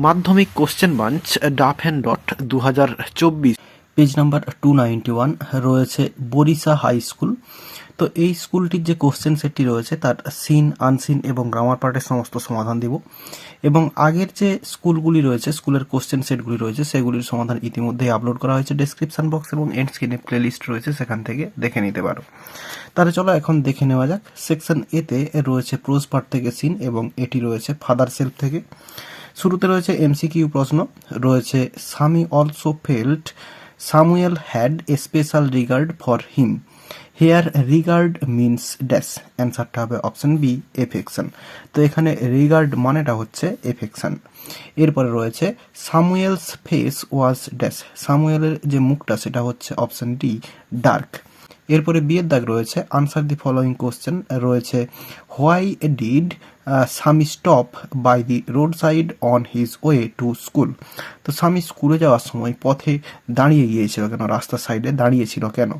মাধ্যমিক question bank ডাফ and dot 2024 page number 291 রয়েছে বরিশা হাই স্কুল। তো এই স্কুলটির যে কোশ্চেন সেটটি রয়েছে তার সিন, আনসিন এবং গ্রামার পার্টের সমস্ত সমাধান দিব, এবং আগের যে স্কুলগুলি রয়েছে, স্কুলের কোশ্চেন সেটগুলি রয়েছে, সেগুলির সমাধান ইতিমধ্যেই আপলোড করা হয়েছে ডেসক্রিপশন বক্স এবং এন্ড স্ক্রিনে প্লেলিস্ট রয়েছে, সেখান থেকে দেখে নিতে পারো। তাহলে চলো এখন দেখে নেওয়া যাক। সেকশন এতে রয়েছে প্রোজ পার্ট থেকে সিন এবং এটি রয়েছে ফাদার সেলফ থেকে। শুরুতে রয়েছে এমসিকিউ প্রশ্ন, রয়েছে Sammy also felt Samuel had a special regard for him, here regard means dash. অ্যান্সারটা হবে অপশন বি, এফেকশন। তো এখানে রিগার্ড মানেটা হচ্ছে এফেকশন। এরপরে রয়েছে সামুয়েলস ফেস ওয়াজ ড্যাশ, সামুয়েলের যে মুখটা সেটা হচ্ছে অপশন ডি, ডার্ক। এরপরে বিয়ের দাগ রয়েছে আনসার দি ফলোয়িং কোশ্চেন, রয়েছে why did Sammy stop by the roadside on his way to school. তো স্বামী স্কুলে যাওয়ার সময় পথে দাঁড়িয়ে গিয়েছিল কেন, রাস্তার সাইডে দাঁড়িয়েছিল কেন?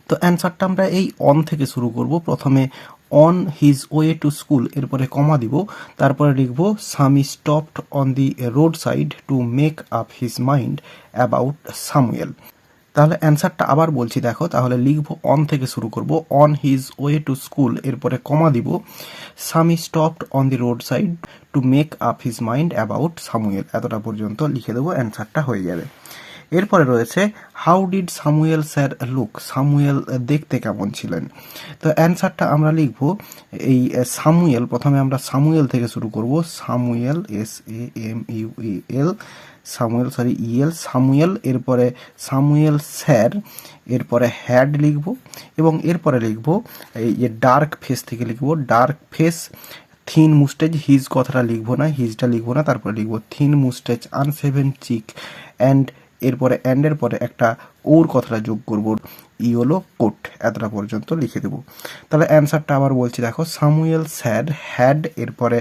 তো অ্যান্সারটা আমরা এই অন থেকে শুরু করব। প্রথমে on his way to school, এরপরে কমা দিব, তারপরে লিখব স্বামী stopped on the road side to make up his mind about Samuel. তাহলে অ্যান্সারটা আবার বলছি, দেখো, তাহলে লিখব অন থেকে শুরু করব, on his way to school, এরপরে কমা দিব, স্বামী stopped on the road side to make up his mind about Samuel. এতটা পর্যন্ত লিখে দেবো, অ্যান্সারটা হয়ে যাবে। এরপরে রয়েছে how did Samuel sir look, Samuel দেখতে কেমন ছিলেন। তো অ্যান্সারটা আমরা লিখব এই সামুয়েল, প্রথমে আমরা সামুয়েল থেকে শুরু করব, সামুয়েল SAMUEL, সামুয়েল সামুয়েল, এরপরে সামুয়েল স্যার, এরপরে হ্যাড লিখব, এবং এরপরে লিখব এই যে ডার্ক ফেস থেকে লিখব ডার্ক ফেস, থিন মুস্টেজ, হিজ কথাটা লিখবো না, হিজটা লিখবো না, তারপরে লিখবো থিন মুস্টেজ, আনসেভেন চিক, অ্যান্ড এরপরে অ্যান্ডের পরে একটা ওর কথাটা যোগ করব, ইয়েলো কোট। এতটা পর্যন্ত লিখে দেবো। তাহলে অ্যান্সারটা আবার বলছি, দেখো, সামুয়েল স্যাড হ্যাড, এরপরে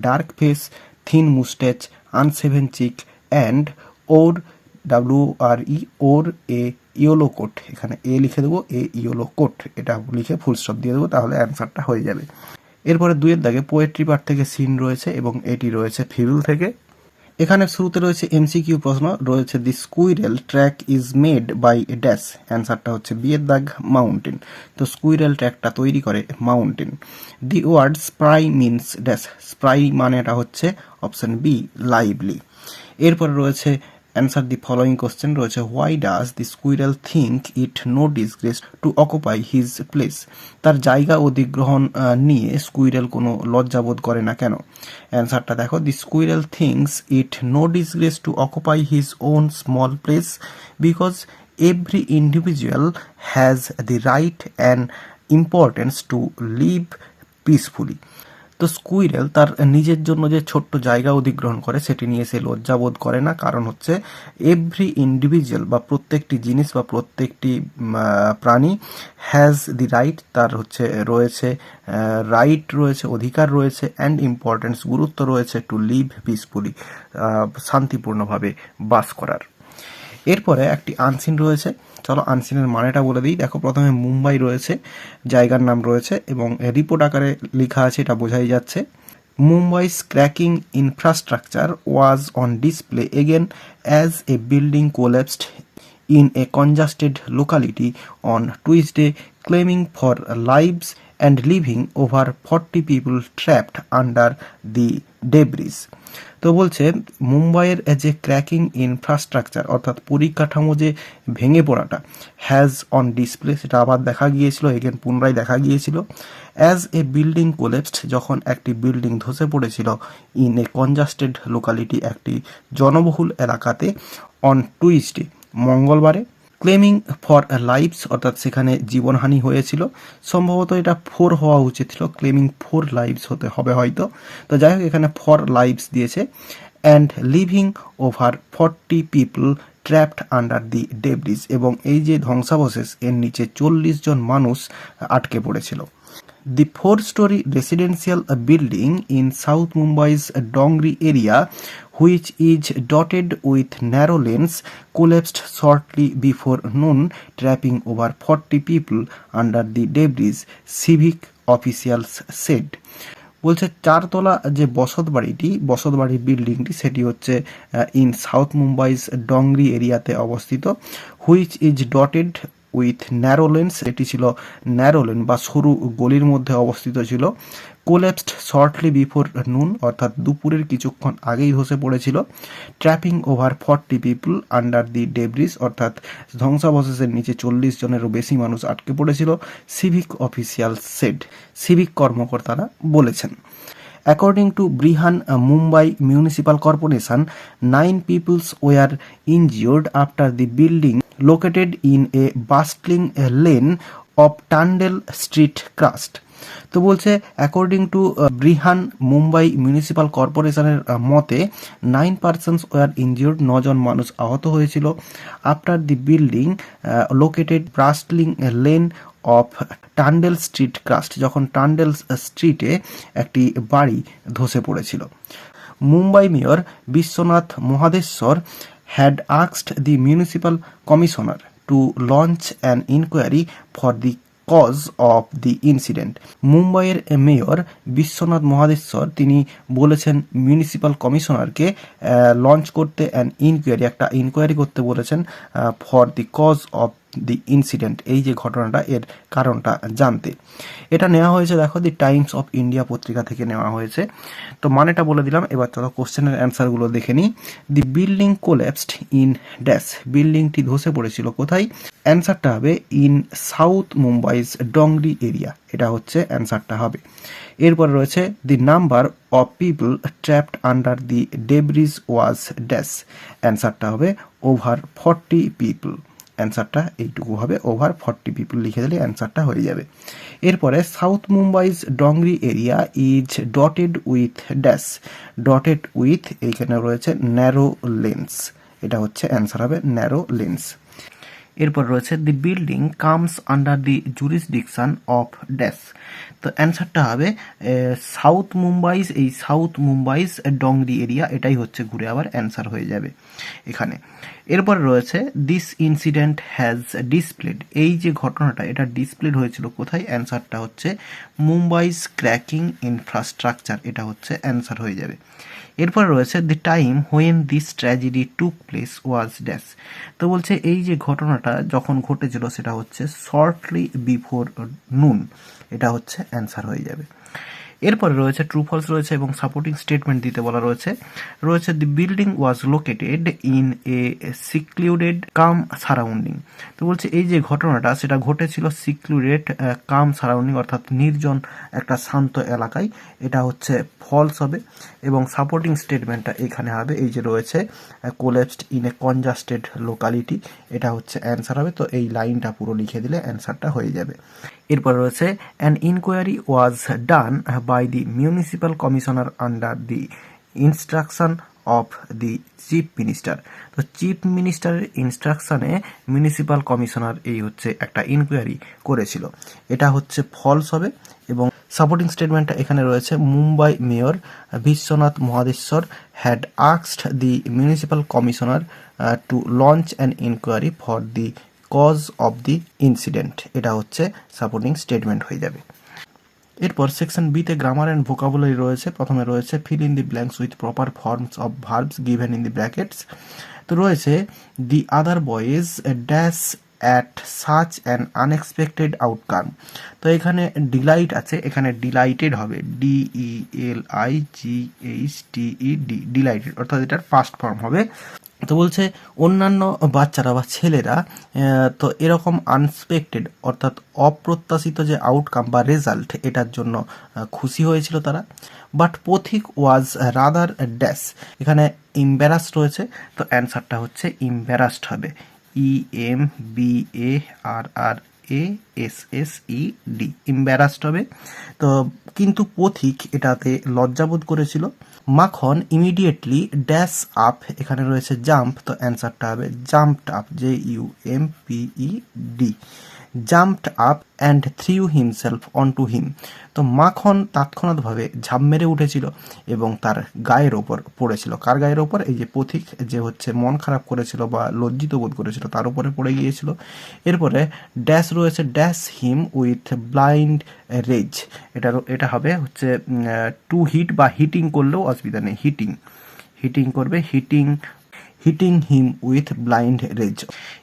dark face, thin moustache, unshaven cheek, and or, WRE, or a yellow coat. এখানে এ লিখে দেবো, ইয়েলো কোট, এটা লিখে ফুল স্টপ দিয়ে দেবো, তাহলে অ্যান্সারটা হয়ে যাবে। এরপরে দুইয়ের দাগে পোয়েট্রি পার্ট থেকে সিন রয়েছে এবং এটি রয়েছে ফিবিল থেকে। এখানে শুরুতে রয়েছে এমসিকিউ প্রশ্ন, রয়েছে the squirrel track is made by dash. অ্যান্সারটা হচ্ছে বিয়ের দাগ, মাউন্টেন। তো স্কুইরেল ট্র্যাকটা তৈরি করে mountain. The word spry means dash, spry মানেটা হচ্ছে অপশন বি, লাইভলি। এরপরে রয়েছে অ্যান্সার দি ফলোয়িং কোশ্চেন, রয়েছে why does the squirrel think it no disgrace to occupy his place. তার জায়গা অধিগ্রহণ নিয়ে স্কুইরেল কোনো লজ্জাবোধ করে না কেন? অ্যান্সারটা দেখো, the squirrel thinks it no disgrace to occupy his own small place because every individual has the right and importance to live peacefully. তো স্কুইরেল তার নিজের জন্য যে ছোট্ট জায়গা অধিগ্রহণ করে সেটি নিয়ে সে লজ্জাবোধ করে না, কারণ হচ্ছে এভরি ইন্ডিভিজুয়াল বা প্রত্যেকটি জিনিস বা প্রত্যেকটি প্রাণী হ্যাজ দি রাইট, তার হচ্ছে রয়েছে রাইট রয়েছে, অধিকার রয়েছে, অ্যান্ড ইম্পর্টেন্স, গুরুত্ব রয়েছে, টু লিভ পিসফুলি, শান্তিপূর্ণভাবে বাস করার। এরপরে একটি আনসিন রয়েছে, চলো আনসিনের মানেটা বলে দিই। দেখো, প্রথমে মুম্বাই রয়েছে, জায়গার নাম রয়েছে এবং রিপোর্ট আকারে লেখা আছে, এটা বোঝাই যাচ্ছে। Mumbai's cracking infrastructure was on display again as a building collapsed in a congested locality on Tuesday, claiming for lives and leaving over 40 people trapped under the debris. তো বলছে মুম্বাইয়ের যে ক্র্যাকিং ইনফ্রাস্ট্রাকচার অর্থাৎ পরিকাঠামো যে ভেঙে পড়াটা, হ্যাজ অন ডিসপ্লে, সেটা আবার দেখা গিয়েছিল, এগেন পুনরায় দেখা গিয়েছিল, অ্যাজ এ বিল্ডিং কোলেপসড, যখন একটি বিল্ডিং ধসে পড়েছিল, ইন এ কনজাস্টেড লোকালিটি, একটি জনবহুল এলাকাতে, অন টুইসডে, মঙ্গলবারে, ক্লেমিং ফর লাইভস, অর্থাৎ সেখানে জীবনহানি হয়েছিল। সম্ভবত এটা 4 হওয়া উচিত ছিল, ক্লেমিং 4 লাইভস হতে হবে হয়তো। তো যাই হোক, এখানে 4 লাইভস দিয়েছে। And living over 40 people trapped under the debris, এবং এই যে ধ্বংসাবশেষ এর নিচে 40 জন মানুষ আটকে পড়েছিল। The 4-story residential building in South Mumbai's Dongri area, which is dotted with narrow lanes, collapsed shortly before noon, trapping over 40 people under the debris, civic officials said. বলছে 4 তলা যে বসতবাড়ির বিল্ডিংটি সেটি হচ্ছে ইন সাউথ মুম্বাইস ডংরি এরিয়াতে অবস্থিত, which is dotted with narrow lens, এটি ছিল ন্যারো লেন বা সরু গলির মধ্যে অবস্থিত ছিল, কোল্যাপসড শর্টলি বিফোর নুন, অর্থাৎ দুপুরের কিছুক্ষণ আগেই ধসে পড়েছিল, trapping over 40 people under the debris, অর্থাৎ ধ্বংসাবশেষের নিচে 40 জনেরও বেশি মানুষ আটকে পড়েছিল, সিভিক অফিসিয়াল সেড, সিভিক কর্মকর্তারা বলেছেন। According to Brihan Mumbai Municipal Corporation, 9 people were injured after the building located in a bustling lane of Tandel Street crashed. তো বলছে অ্যাকর্ডিং টু ব্রিহান মুম্বাই মিউনিসিপ্যাল কর্পোরেশনের মতে 9 পার্সনস ওয়ার ইনজিওর্ড, 9 জন মানুষ আহত হয়েছিল, after the building located bustling lane of Tandel street crashed, যখন টান্ডেল স্ট্রিটে একটি বাড়ি ধসে পড়েছিল। Mumbai mayor Vishwanath Mahadeshwar had asked the municipal commissioner to launch an inquiry for the cause of the incident. মুম্বাইয়ের মেয়র বিশ্বনাথ মহাদেশ্বর তিনি বলেছেন মিউনিসিপ্যাল কমিশনারকে লঞ্চ করতে একটা ইনকোয়ারি করতে বলেছেন for the cause of the incident, এই যে ঘটনাটা এর কারণটা জানতে। এটা নেওয়া হয়েছে দেখো দি টাইমস অফ ইন্ডিয়া পত্রিকা থেকে নেওয়া হয়েছে। তো মানেটা বলে দিলাম, এবার চলো কোশ্চেনের অ্যান্সারগুলো দেখে নিই। দি বিল্ডিং কোল্যাপসড ইন ড্যাশ, বিল্ডিংটি ধসে পড়েছিল কোথায়? অ্যান্সারটা হবে ইন সাউথ মুম্বাইস ডংরি এরিয়া, এটা হচ্ছে অ্যান্সারটা হবে। এরপর রয়েছে the number of people trapped under the debris was dash, অ্যান্সারটা হবে ওভার 40 পিপল, অ্যান্সারটা এইটুকু হবে, ওভার 40 পিপল লিখে দিলে অ্যান্সারটা হয়ে যাবে। এরপরে south Mumbai's Dongri area is dotted with dash, dotted with এইখানে রয়েছে ন্যারো লেন্স, এটা হচ্ছে অ্যান্সার হবে ন্যারো লেন্স। এরপর রয়েছে the building comes under the jurisdiction of dash, তো অ্যান্সারটা হবে সাউথ মুম্বাইজ, এই সাউথ মুম্বাইজ ডংরি এরিয়া, এটাই হচ্ছে ঘুরে আবার অ্যান্সার হয়ে যাবে এখানে। এরপর রয়েছে দিস ইনসিডেন্ট হ্যাজ ডিসপ্লেড, এই যে ঘটনাটা এটা ডিসপ্লেড হয়েছিল কোথায়? অ্যান্সারটা হচ্ছে মুম্বাইজ ক্র্যাকিং ইনফ্রাস্ট্রাকচার, এটা হচ্ছে অ্যান্সার হয়ে যাবে। এরপর রয়েছে the time when this tragedy took place was dash, তো বলছে এই যে ঘটনাটা যখন ঘটেছিল সেটা হচ্ছে শর্টলি বিফোর নুন, এটা হচ্ছে অ্যান্সার হয়ে যাবে। এরপরে রয়েছে ট্রু ফলস রয়েছে এবং সাপোর্টিং স্টেটমেন্ট দিতে বলা রয়েছে the building was located in a secluded cum surrounding, তো বলছে এই যে ঘটনাটা সেটা ঘটেছিল সিক্লুডেড কাম সারাউন্ডিং, অর্থাৎ নির্জন একটা শান্ত এলাকায়, এটা হচ্ছে ফলস হবে। এবং সাপোর্টিং স্টেটমেন্টটা এখানে হবে, এই যে রয়েছে collapsed in a congested locality, এটা হচ্ছে অ্যান্সার হবে। তো এই লাইনটা পুরো লিখে দিলে অ্যান্সারটা হয়ে যাবে। এরপর রয়েছে an inquiry was done by the municipal commissioner under the instruction of the chief minister, তো চিফ মিনিস্টারের ইনস্ট্রাকশনে মিউনিসিপ্যাল কমিশনার এই হচ্ছে একটা ইনকোয়ারি করেছিল, এটা হচ্ছে ফলস হবে। এবং সাপোর্টিং স্টেটমেন্টটা এখানে রয়েছে Mumbai mayor Vishwanath Mahadeshwar had asked the municipal commissioner to launch an inquiry for the cause of the incident, এটা হচ্ছে সাপোর্টিং স্টেটমেন্ট হয়ে যাবে। এরপর সেকশন বিতে গ্রামার অ্যান্ড ভোকাবুলারি রয়েছে। প্রথমে রয়েছে fill in the blanks with proper forms of verbs given in the brackets, তো রয়েছে the other boys dash at such an unexpected outcome, তো এখানে ডিলাইট আছে, এখানে ডিলাইটেড হবে DELIGHTED, ডিলাইটেড, অর্থাৎ এটার পাস্ট ফর্ম হবে। তো বলছে অন্যান্য বাচ্চারা বা ছেলেরা তো এরকম আনএক্সপেক্টেড অর্থাৎ অপ্রত্যাশিত যে আউটকাম বা রেজাল্ট এটার জন্য খুশি হয়েছিল তারা, বাট পথিক ওয়াজ রাদার ড্যাশ, এখানে ইম্বারাসড রয়েছে, তো অ্যান্সারটা হচ্ছে ইম্বারাসড হবে EMBARRASSED, ইম্বারাসড হবে। তো কিন্তু পথিক এটাতে লজ্জাবোধ করেছিল। মাখন ইমিডিয়েটলি ড্যাশ আপ, এখানে রয়েছে জাম্প, তো অ্যান্সারটা হবে jumped up, JUMPED, jumped up and threw himself on to him. তো মাখন তৎক্ষণাৎভাবে ঝাঁপ মেরে উঠেছিল এবং তার গায়ের ওপর পড়েছিল। কার গায়ের ওপর? এই যে পথিক, যে হচ্ছে মন খারাপ করেছিল বা লজ্জিত বোধ করেছিল, তার উপরে পড়ে গিয়েছিল। এরপরে ড্যাশ রয়েছে, dash him with blind rage. এটা হবে হচ্ছে টু হিট বা হিটিং করলেও অসুবিধা নেই, হিটিং করবে, hitting him with blind rage.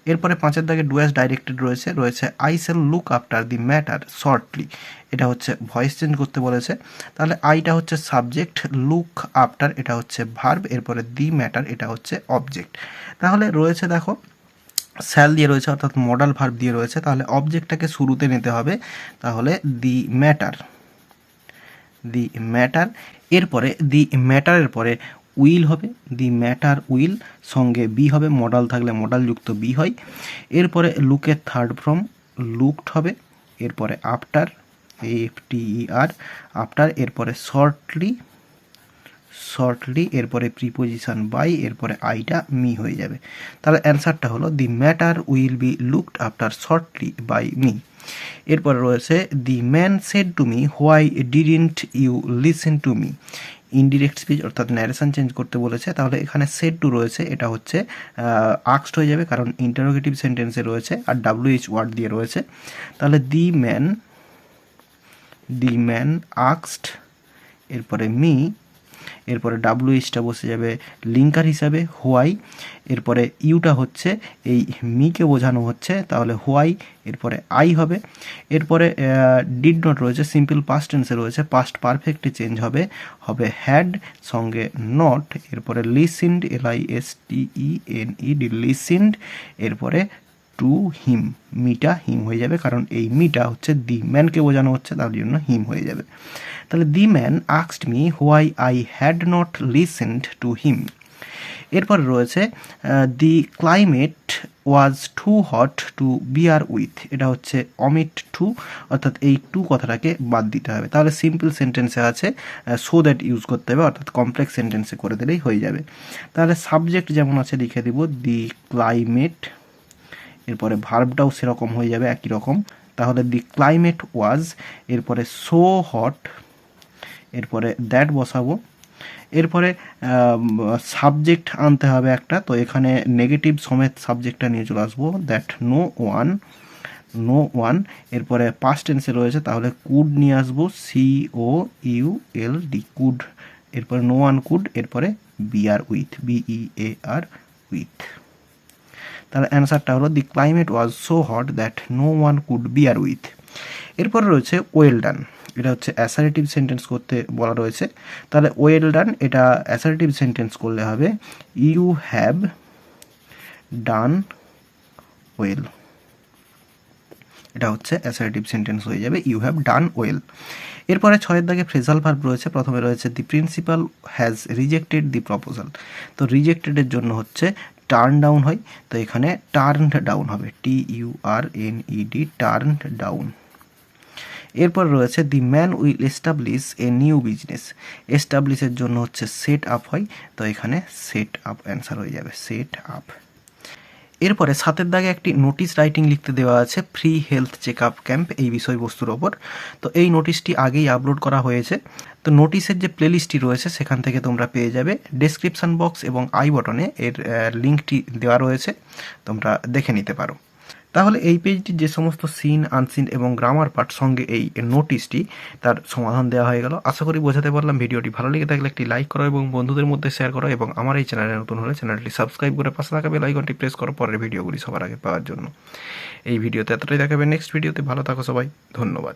এরপরে 5 দাগে ডু অ্যাজ ডাইরেক্টেড রয়েছে I shall look after the matter shortly. এটা হচ্ছে ভয়েস চেঞ্জ করতে বলেছে। তাহলে আইটা হচ্ছে সাবজেক্ট, লুক আফটার এটা হচ্ছে ভার্ব, এরপরে দি ম্যাটার এটা হচ্ছে অবজেক্ট। তাহলে রয়েছে দেখো শ্যাল দিয়ে রয়েছে, অর্থাৎ মডাল ভার্ব দিয়ে রয়েছে। তাহলে অবজেক্টটাকে শুরুতে নিতে হবে, তাহলে দি ম্যাটার। এরপরে দি ম্যাটারের পরে উইল হবে, দি ম্যাটার উইল, সঙ্গে বি হবে, মডাল থাকলে মডাল যুক্ত বি হয়। এরপরে লুকের থার্ড ফর্ম লুকড হবে। এরপরে আফটার, AFTER, আফটার। এরপরে শর্টলি, এরপরে প্রিপোজিশন বাই, এরপরে আইটা মি হয়ে যাবে। তাহলে অ্যান্সারটা হলো the matter will be looked after shortly by me. এরপরে রয়েছে the man said to me why didn't you listen to me. Indirect speech, অর্থাৎ ন্যারেশন চেঞ্জ করতে বলেছে। তাহলে এখানে সেড টু রয়েছে, এটা হচ্ছে আক্সড হয়ে যাবে, কারণ ইন্টারোগেটিভ সেন্টেন্সে রয়েছে আর WH ওয়ার্ড দিয়ে রয়েছে। তাহলে দি ম্যান আক্সড, এরপরে মি, এরপরে WHটা বসে যাবে লিঙ্কার হিসাবে হোয়াই, এরপরে ইউটা হচ্ছে এই মিকে বোঝানো হচ্ছে, তাহলে হোয়াই, এরপরে আই হবে। এরপরে ডিড নট রয়েছে, সিম্পল পাস্ট টেন্সে রয়েছে, পাস্ট পারফেক্টে চেঞ্জ হবে হ্যাড, সঙ্গে নট। এরপরে লিসেন্ড, LISTENED, লিসেন্ড, এরপরে টু হিম, মিটা হিম হয়ে যাবে, কারণ এই মিটা হচ্ছে দি ম্যানকে বোঝানো হচ্ছে, তার জন্য হিম হয়ে যাবে। তাহলে the man asked me why I had not listened to him. এরপর রয়েছে the climate was too hot to bear with. এটা হচ্ছে অমিট টু, অর্থাৎ এই টু কথাটাকে বাদ দিতে হবে। তাহলে সিম্পল সেন্টেন্সে আছে সো দ্যাট ইউজ করতে হবে, অর্থাৎ কমপ্লেক্স সেন্টেন্সে করে দিলেই হয়ে যাবে। তাহলে সাবজেক্ট যেমন আছে লিখে দিব দি ক্লাইমেট, এরপরে ভার্বটাও সেরকম হয়ে যাবে একই রকম। তাহলে দি ক্লাইমেট ওয়াজ, এরপরে সো হট, এরপরে দ্যাট বসাবো। এরপরে সাবজেক্ট আনতে হবে একটা, তো এখানে নেগেটিভ সমেত সাবজেক্টটা নিয়ে চলে আসবো, দ্যাট নো ওয়ান। এরপরে পাস্ট টেন্সে রয়েছে, তাহলে কুড নিয়ে আসবো, COULD, কুড। এরপরে নো ওয়ান কুড, এরপরে বিয়ার উইথ, BEAR উইথ। তাহলে অ্যান্সারটা হলো the climate was so hot that no one could bear with. এরপর রয়েছে ওয়েল ডান, এটা হচ্ছে অ্যাসারেটিভ সেন্টেন্স করতে বলা রয়েছে। তাহলে ওয়েল ডান এটা অ্যাসারেটিভ সেন্টেন্স করলে হবে ইউ হ্যাভ ডান ওয়েল। এটা হচ্ছে অ্যাসারেটিভ সেন্টেন্স হয়ে যাবে ইউ হ্যাভ ডান ওয়েল। এরপরে 6 দাগে ফ্রেজাল ভার্ব রয়েছে। প্রথমে রয়েছে the principal has rejected the proposal. তো রিজেক্টেডের জন্য হচ্ছে টার্ন ডাউন হয়, তো এখানে টার্নড ডাউন হবে, TURNED, টার্নড ডাউন। এরপর রয়েছে the man will establish a new business. এস্টাবলিশের জন্য হচ্ছে সেট আপ হয়, তো এখানে সেট আপ অ্যান্সার হয়ে যাবে, সেট আপ। এরপরে 7 দাগে একটি নোটিশ রাইটিং লিখতে দেওয়া আছে free health checkup camp এই বিষয়বস্তুর ওপর। তো এই নোটিশটি আগেই আপলোড করা হয়েছে। তো নোটিশের যে প্লেলিস্টটি রয়েছে সেখান থেকে তোমরা পেয়ে যাবে। ডেসক্রিপশান বক্স এবং আই বটনে এর লিঙ্কটি দেওয়া রয়েছে, তোমরা দেখে নিতে পারো। তাহলে এই পেজটির যে সমস্ত সিন, আনসিন এবং গ্রামার পার্ট সঙ্গে এই নোটিশটি, তার সমাধান দেওয়া হয়ে গেল। আশা করি বোঝাতে পারলাম। ভিডিওটি ভালো লেগে থাকলে একটি লাইক করো এবং বন্ধুদের মধ্যে শেয়ার করো, এবং আমার এই চ্যানেলে নতুন হলে চ্যানেলটি সাবস্ক্রাইব করে পাশে থাকা বেল আইকনটি প্রেস করো পরের ভিডিওগুলি সবার আগে পাওয়ার জন্য। এই ভিডিওতে এতটাই দেখাবে, নেক্সট ভিডিওতে ভালো থাকো সবাই, ধন্যবাদ।